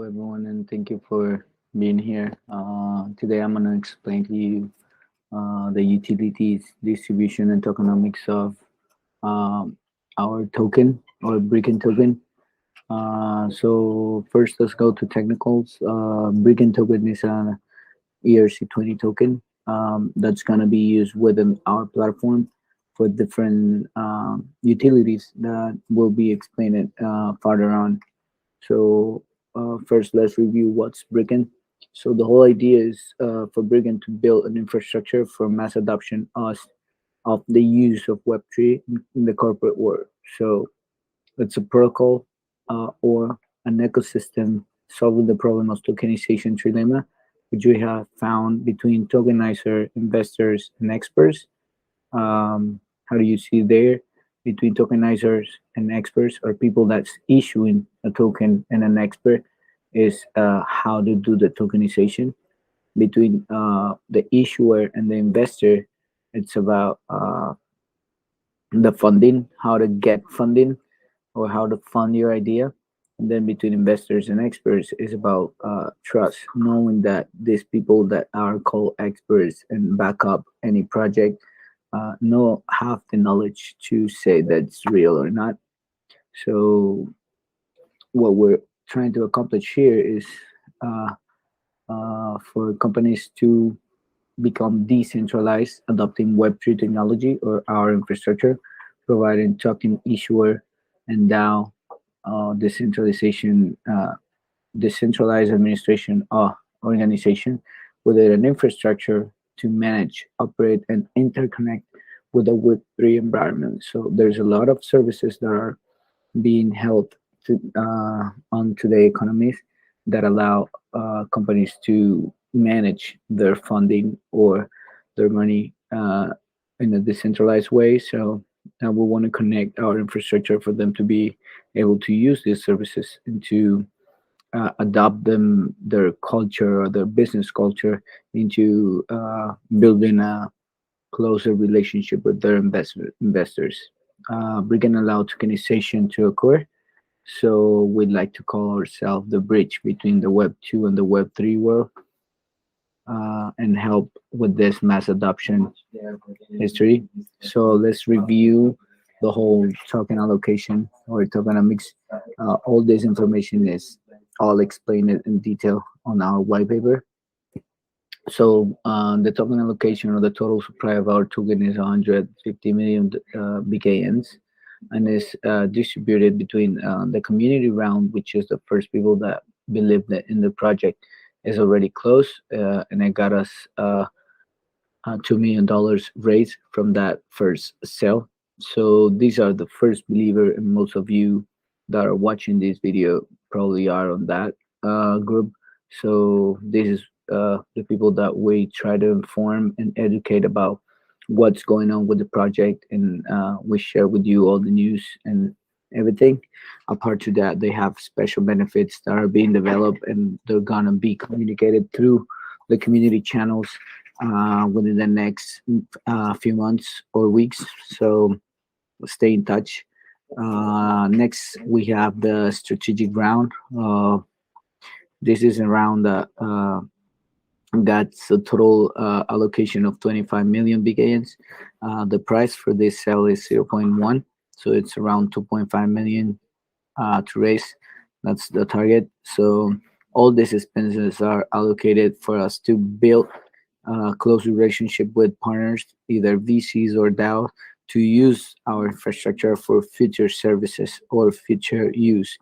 everyone, and thank you for being here. Today, I'm going to explain to you the utilities, distribution, and tokenomics of um, our token or BKN token. So first, let's go to technicals. BKN token is an ERC20 token that's going to be used within our platform for different utilities that will be explained further on. So first, let's review what's BRICN. So the whole idea is for BRICN to build an infrastructure for mass adoption of the use of Web3 in the corporate world. So it's a protocol or an ecosystem solving the problem of tokenization trilemma, which we have found between tokenizer, investors, and experts. How do you see there between tokenizers and experts or people that's issuing a token and an expert is how to do the tokenization between the issuer and the investor. It's about the funding, how to get funding or how to fund your idea. And then between investors and experts is about trust, knowing that these people that are called experts and back up any project know have the knowledge to say that's real or not. So what we're trying to accomplish here is uh, for companies to become decentralized, adopting Web3 technology or our infrastructure, providing token issuer and DAO decentralization, decentralized administration organization with an infrastructure to manage, operate, and interconnect with a Web3 environment. So there's a lot of services that are being held onto the economies that allow companies to manage their funding or their money in a decentralized way. So we want to connect our infrastructure for them to be able to use these services and to adopt them, their culture or their business culture into building a closer relationship with their investors. We can allow tokenization to occur. So we'd like to call ourselves the bridge between the Web 2 and the Web 3 world and help with this mass adoption history. So let's review the whole token allocation or tokenomics. All this information is all explained in detail on our white paper. So the token allocation or the total supply of our token is 150 million BKNs and is distributed between the community round, which is the first people that believe that in the project is already close, and it got us $2 million raised from that first sale. So these are the first believer, and most of you that are watching this video probably are on that group. So this is the people that we try to inform and educate about what's going on with the project, and we share with you all the news and everything. Apart to that, they have special benefits that are being developed, and they're gonna be communicated through the community channels within the next few months or weeks. So stay in touch. Next, we have the strategic round. This is a round that that's a total allocation of 25 million BKNs. The price for this sale is 0.1, so it's around 2.5 million to raise. That's the target. So all these expenses are allocated for us to build a close relationship with partners, either VCs or DAO, to use our infrastructure for future services or future use.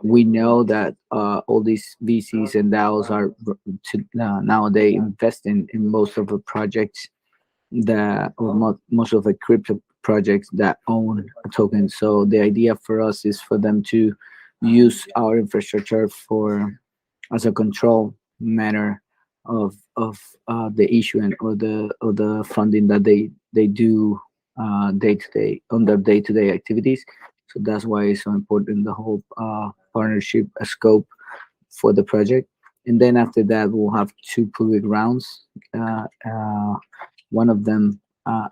We know that all these VCs and DAOs are nowadays investing in most of the projects that, or most of the crypto projects that own a token. So the idea for us is for them to use our infrastructure for as a control manner of the issuing or the funding that they do day to day on their day to day activities. So that's why it's so important the whole partnership scope for the project. And then after that, we'll have two public rounds. One of them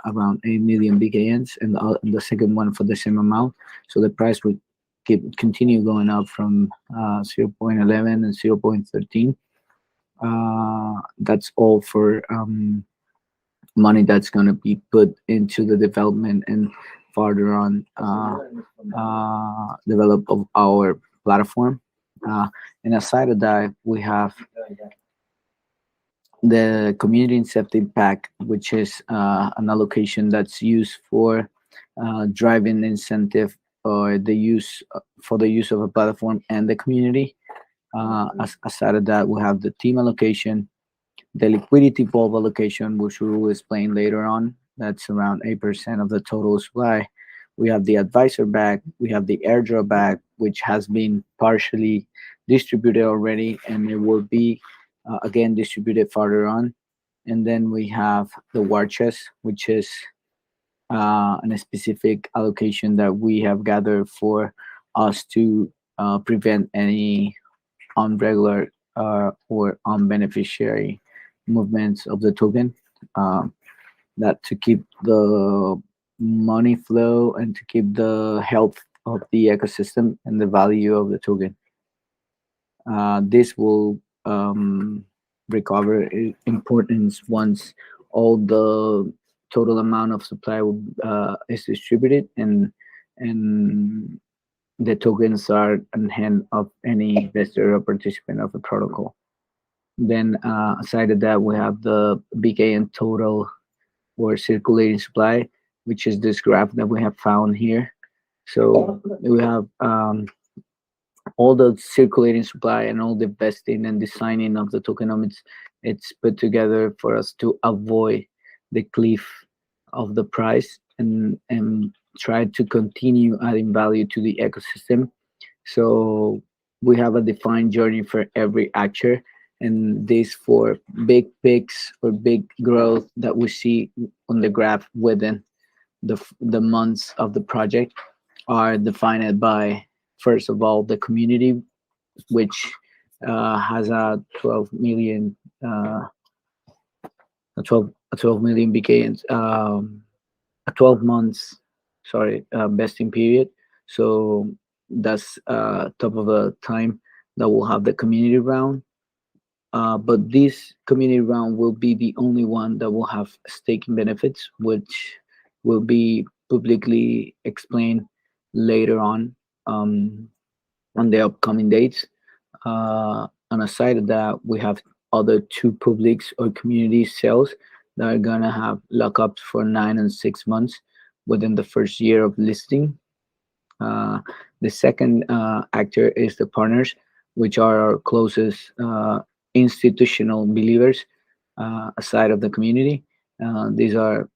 around 8 million BKNs, and the second one for the same amount. So the price would continue going up from 0.11 and 0.13. That's all for money that's going to be put into the development and further on develop of our platform. And aside of that, we have the community incentive pack, which is an allocation that's used for driving incentive or the use for the use of a platform and the community. Aside of that, we have the team allocation, the liquidity bulb allocation, which we will explain later on. That's around 8% of the total supply. We have the advisor bag, we have the airdrop bag, which has been partially distributed already, and it will be again distributed further on. And then we have the war chest, which is a specific allocation that we have gathered for us to prevent any unregular or unbeneficiary movements of the token. That to keep the money flow and to keep the health of the ecosystem and the value of the token. This will recover importance once all the total amount of supply is distributed and the tokens are in hand of any investor or participant of the protocol. Then aside of that, we have the BKN total or circulating supply, which is this graph that we have found here. So we have all the circulating supply and all the vesting and designing of the tokenomics. It's put together for us to avoid the cliff of the price and try to continue adding value to the ecosystem. So we have a defined journey for every actor, and these four big peaks or big growth that we see on the graph within the months of the project are defined by, first of all, the community, which has a 12 million BKNs, a 12 months vesting period. So that's top of the time that we'll have the community round. But this community round will be the only one that will have staking benefits, which will be publicly explained later on the upcoming dates. On the side of that, we have other two publics or community sales that are gonna have lockups for 9 and 6 months within the first year of listing. The second actor is the partners, which are our closest institutional believers aside of the community. These are,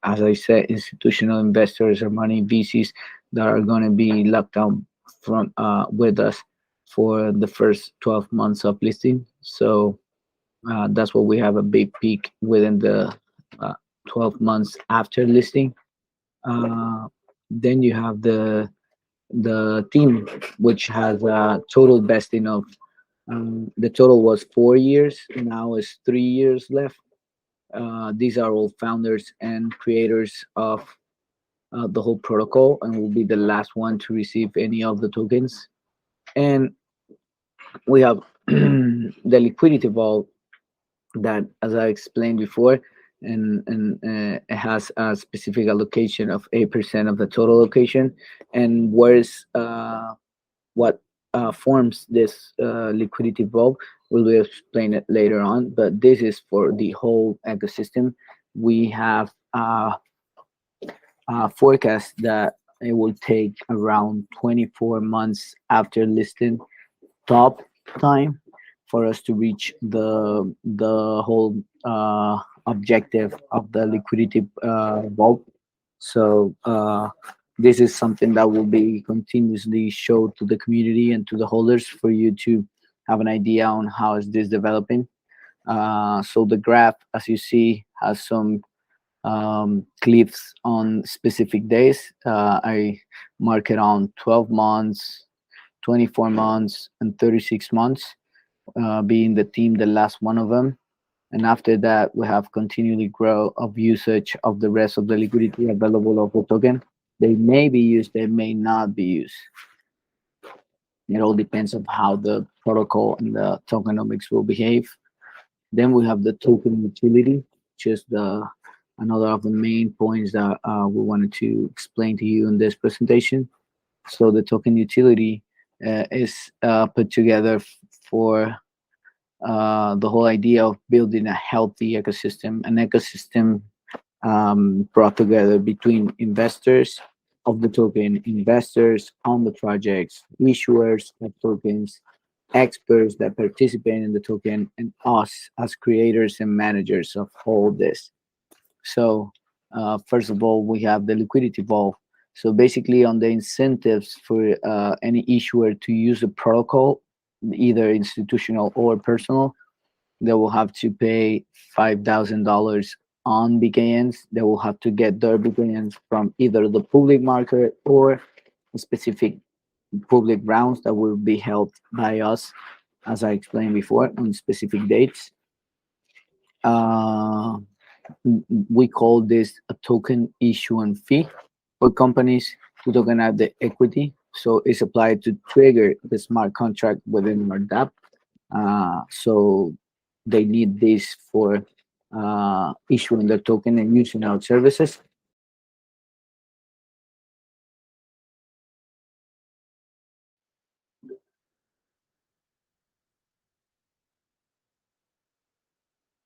as I said, institutional investors or money VCs that are going to be locked down from with us for the first 12 months of listing. So that's what we have a big peak within the 12 months after listing. Then you have the team, which has a total vesting of the total was 4 years, now is 3 years left. These are all founders and creators of the whole protocol and will be the last one to receive any of the tokens. And we have the liquidity vault that, as I explained before, and it has a specific allocation of 8% of the total allocation. And where's what forms this liquidity vault, we'll explain it later on, but this is for the whole ecosystem. We have a forecast that it will take around 24 months after listing top time for us to reach the whole objective of the liquidity vault. So this is something that will be continuously showed to the community and to the holders for you to have an idea on how is this developing. So the graph, as you see, has some cliffs on specific days. I mark it on 12 months, 24 months, and 36 months, being the team the last one of them. And after that, we have continually grow of usage of the rest of the liquidity available of the token. They may be used, they may not be used. It all depends on how the protocol and the tokenomics will behave. Then we have the token utility, just the another of the main points that we wanted to explain to you in this presentation. So the token utility is put together for the whole idea of building a healthy ecosystem, an ecosystem brought together between investors of the token, investors on the projects, issuers of tokens, experts that participate in the token, and us as creators and managers of all this. So, first of all, we have the liquidity vault. So, basically, on the incentives for any issuer to use the protocol, either institutional or personal, they will have to pay $5,000 on BKNs. They will have to get their BKNs from either the public market or specific public rounds that will be held by us, as I explained before, on specific dates. Uh, we call this a token issuance fee for companies who tokenize the equity. So it's applied to trigger the smart contract within our DApp. So they need this for issuing their token and using our services.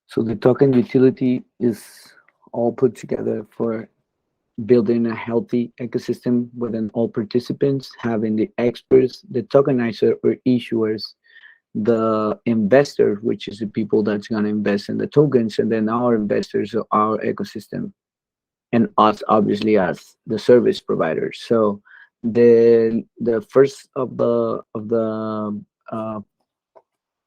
So the token utility is all put together for building a healthy ecosystem within all participants, having the experts, the tokenizer or issuers, the investor, which is the people that's going to invest in the tokens, and then our investors, or our ecosystem, and us obviously as the service providers. So the first of the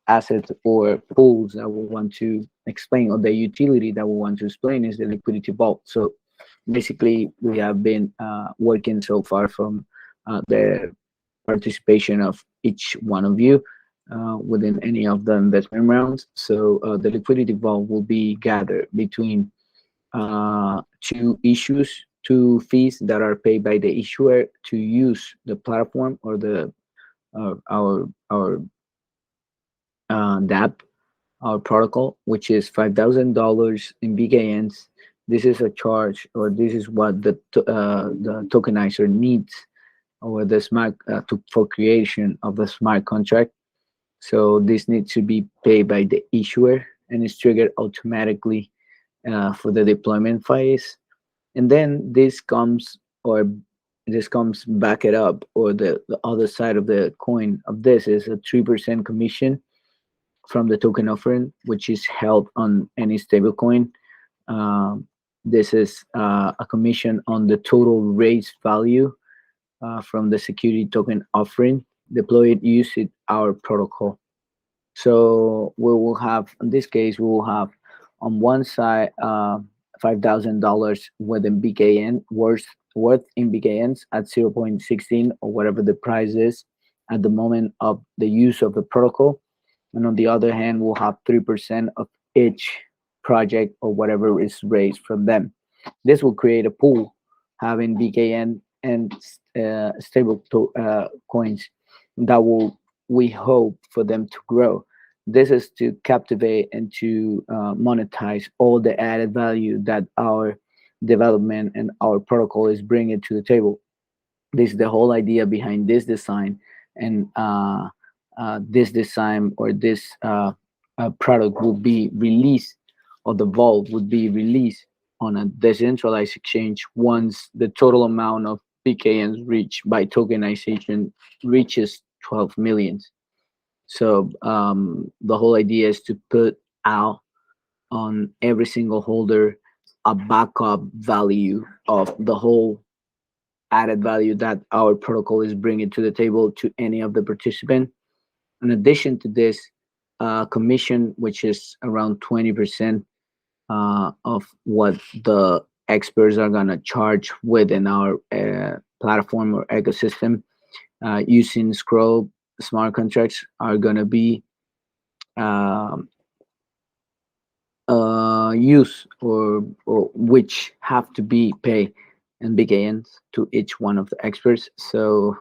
assets or pools that we want to explain, or the utility that we want to explain, is the liquidity vault. So basically, we have been working so far from the participation of each one of you within any of the investment rounds. So the liquidity vault will be gathered between two issues, two fees that are paid by the issuer to use the platform or the our DApp, our protocol, which is $5,000 in BKNs. This is a charge, or this is what the tokenizer needs, or the smart for creation of the smart contract. So this needs to be paid by the issuer, and is triggered automatically for the deployment phase. And then this comes back it up, or the other side of the coin of this is a 3% commission from the token offering, which is held on any stablecoin. This is a commission on the total raised value from the security token offering deployed using our protocol. So we will have, in this case, we will have on one side $5,000 within BKN worth in BKNs at 0.16, or whatever the price is at the moment of the use of the protocol. And on the other hand, we'll have 3% of each project or whatever is raised from them. This will create a pool having BKN and stable coins that will, we hope, for them to grow. This is to captivate and to monetize all the added value that our development and our protocol is bringing to the table. This is the whole idea behind this design, and this design, or this product will be released, or the vault would be released on a decentralized exchange once the total amount of BKNs reached by tokenization reaches 12 million. So the whole idea is to put out on every single holder a backup value of the whole added value that our protocol is bringing to the table to any of the participants. In addition to this, commission, which is around 20% of what the experts are going to charge within our platform or ecosystem using Scroll smart contracts, are going to be used, or which have to be paid and BKNs to each one of the experts. So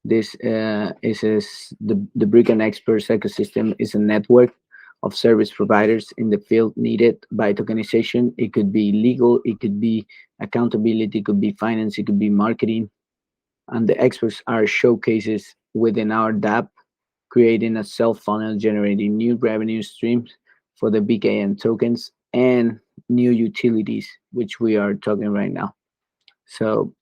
this is the BKN Experts ecosystem is a network of service providers in the field needed by tokenization. It could be legal, it could be accountability, it could be finance, it could be marketing, and the experts are showcases within our DApp, creating a self funnel generating new revenue streams for the BKN tokens and new utilities, which we are talking right now. So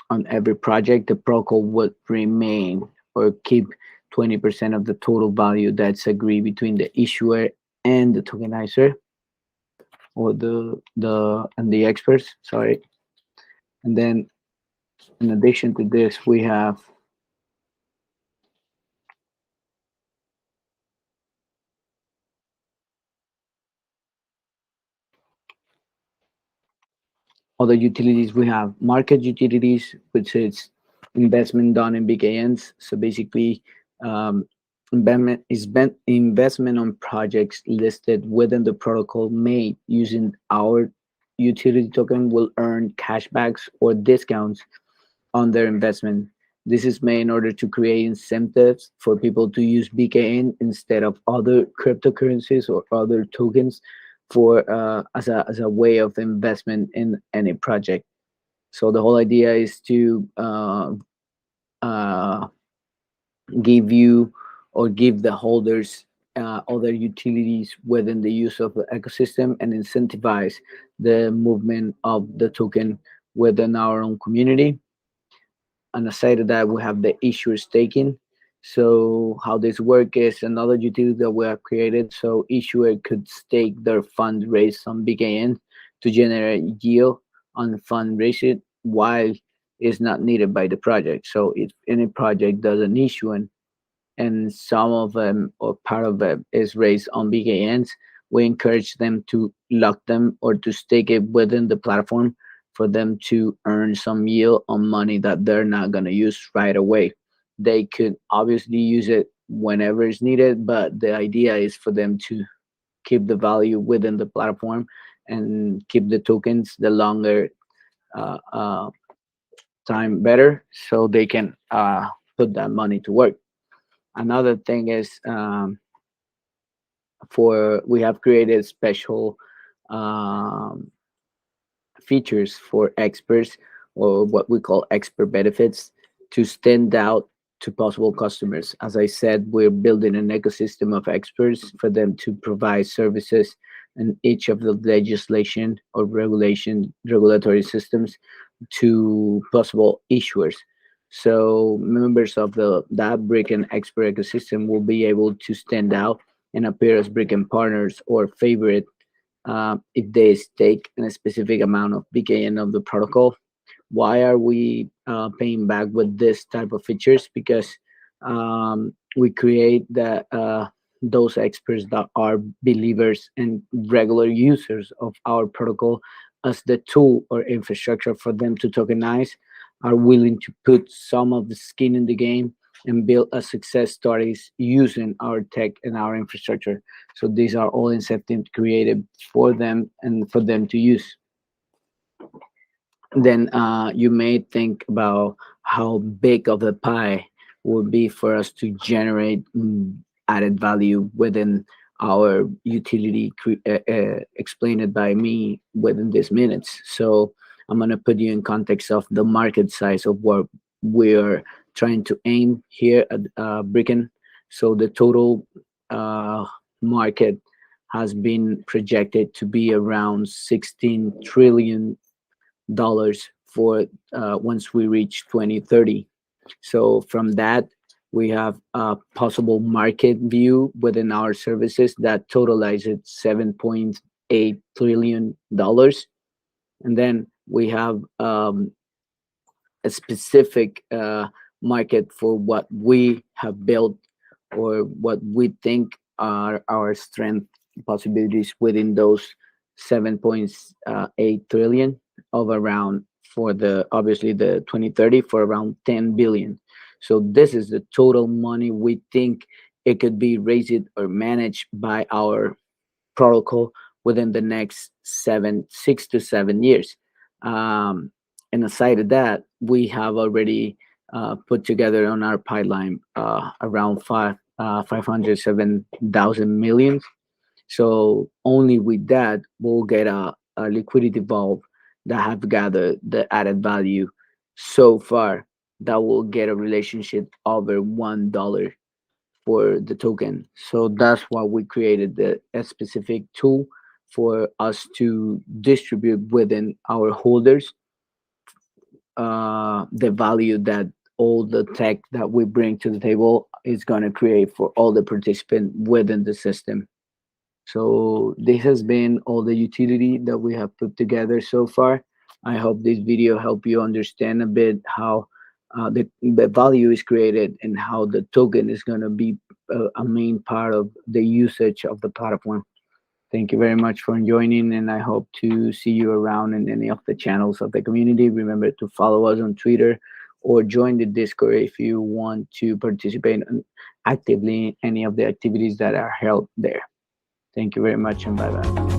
on every project, the protocol would remain or keep 20% of the total value that's agreed between the issuer and the tokenizer, or the experts. Sorry, and then in addition to this, we have other utilities. We have market utilities, which is investment done in BKNs. So basically, um, investment on projects listed within the protocol made using our utility token will earn cashbacks or discounts on their investment. This is made in order to create incentives for people to use BKN instead of other cryptocurrencies or other tokens for as a way of investment in any project. So the whole idea is to uh, give you or give the holders other utilities within the use of the ecosystem and incentivize the movement of the token within our own community. On the side of that, we have the issuer staking. So how this work is another utility that we have created. So issuer could stake their fund raised on BKN to generate yield on fund raised while it's not needed by the project. So if any project does an issuance and some of them or part of it is raised on BKNs, we encourage them to lock them or to stake it within the platform for them to earn some yield on money that they're not going to use right away. They could obviously use it whenever it's needed, but the idea is for them to keep the value within the platform and keep the tokens the longer uh, uh, time better so they can put that money to work. Another thing is for we have created special um, features for experts or what we call expert benefits to stand out to possible customers. As I said, we're building an ecosystem of experts for them to provide services in each of the legislation or regulatory systems to possible issuers. So members of that brick and expert ecosystem will be able to stand out and appear as brick and partners or favorite if they stake in a specific amount of BKN of the protocol. Why are we paying back with this type of features? Because we create those experts that are believers and regular users of our protocol as the tool or infrastructure for them to tokenize, are willing to put some of the skin in the game and build a success stories using our tech and our infrastructure. So these are all incentives created for them and for them to use. Then you may think about how big of a pie would be for us to generate added value within our utility explained by me within these minutes. So I'm going to put you in context of the market size of what we're trying to aim here at Bricken. So the total uh, market has been projected to be around 16 trillion dollars for once we reach 2030. So from that, we have a possible market view within our services that totalizes $7.8 trillion. And then we have a specific market for what we have built or what we think are our strength possibilities within those 7.8 trillion of around for the obviously the 2030 for around 10 billion. So this is the total money we think it could be raised or managed by our protocol within the next 6 to 7 years. um, And aside of that, we have already put together on our pipeline around 507,000 millions. So only with that, we'll get a liquidity valve that have gathered the added value so far that will get a relationship over $1 for the token. So that's why we created a specific tool for us to distribute within our holders the value that all the tech that we bring to the table is going to create for all the participants within the system. So this has been all the utility that we have put together so far. I hope this video helped you understand a bit how the value is created and how the token is going to be a main part of the usage of the platform. Thank you very much for joining, and I hope to see you around in any of the channels of the community. Remember to follow us on Twitter or join the Discord if you want to participate actively in any of the activities that are held there. Thank you very much, and bye bye.